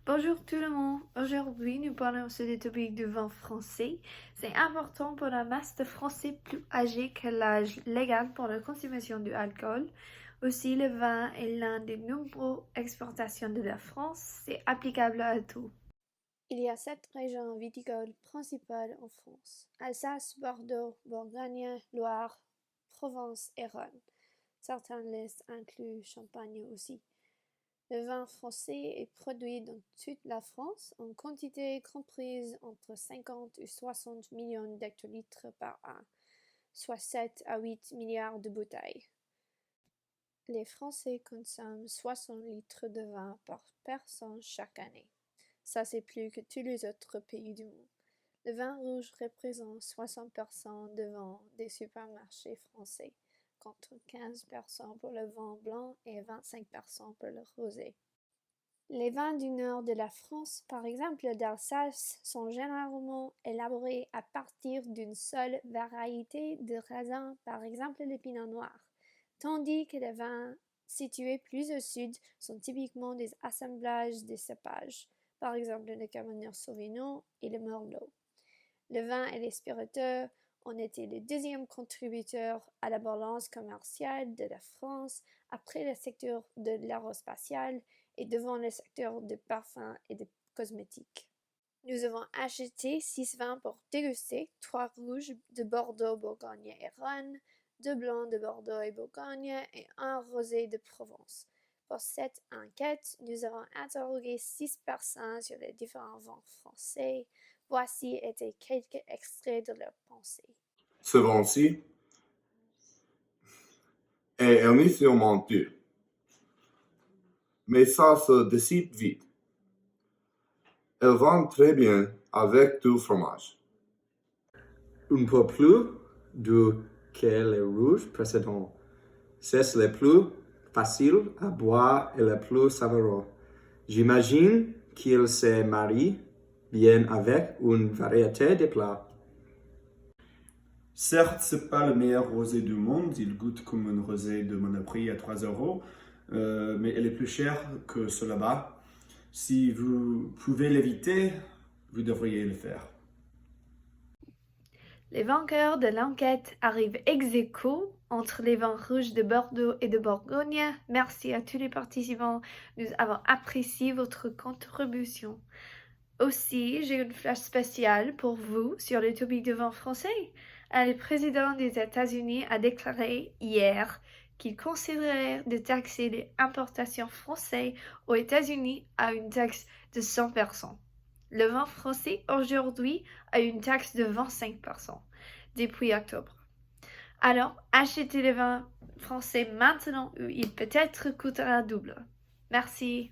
Bonjour tout le monde. Aujourd'hui, nous parlons sur le topic du vin français. C'est important pour la masse de Français plus âgés que l'âge légal pour la consommation du alcool. Aussi, le vin est l'un des nombreuses exportations de la France. C'est applicable à tout. Il y a 7 régions viticoles principales en France: Alsace, Bordeaux, Bourgogne, Loire, Provence et Rhône. Certaines listes incluent Champagne aussi. Le vin français est produit dans toute la France en quantité comprise entre 50 et 60 millions d'hectolitres par an, soit 7 à 8 milliards de bouteilles. Les Français consomment 60 litres de vin par personne chaque année. Ça, c'est plus que tous les autres pays du monde. Le vin rouge représente 60% de ventes des supermarchés français, contre 15% pour le vin blanc et 25% pour le rosé. Les vins du nord de la France, par exemple d'Alsace, sont généralement élaborés à partir d'une seule variété de raisin, par exemple le pinot noir, tandis que les vins situés plus au sud sont typiquement des assemblages de cépages, par exemple le Cabernet Sauvignon et le Merlot. Le vin et les spiritueux ont été le deuxième contributeur à la balance commerciale de la France après le secteur de l'aérospatial et devant le secteur des parfums et des cosmétiques. Nous avons acheté 6 vins pour déguster: 3 rouges de Bordeaux, Bourgogne et Rhône, 2 blancs de Bordeaux et Bourgogne et 1 rosé de Provence. Pour cette enquête, nous avons interrogé 6 personnes sur les différents vins français. Voici étaient quelques extraits de leurs pensées. Ce vin-ci est aimé sûrement peu, mais ça se dissipe vite. Elle va très bien avec du fromage. Un peu plus doux que les rouges précédents. C'est le plus facile à boire et le plus savoureux. J'imagine qu'il se marie bien avec une variété de plats. Certes, c'est pas le meilleur rosé du monde, il goûte comme un rosé de Monoprix à 3 euros, mais elle est plus chère que ce là-bas. Si vous pouvez l'éviter, vous devriez le faire. Les vainqueurs de l'enquête arrivent ex aequo entre les vins rouges de Bordeaux et de Bourgogne. Merci à tous les participants. Nous avons apprécié votre contribution. Aussi, j'ai une flash spéciale pour vous sur le topic de vin français. Le président des États-Unis a déclaré hier qu'il considérait de taxer les importations françaises aux États-Unis à une taxe de 100%. Le vin français aujourd'hui a une taxe de 25% depuis octobre. Alors, achetez le vin français maintenant ou il peut-être coûtera double. Merci.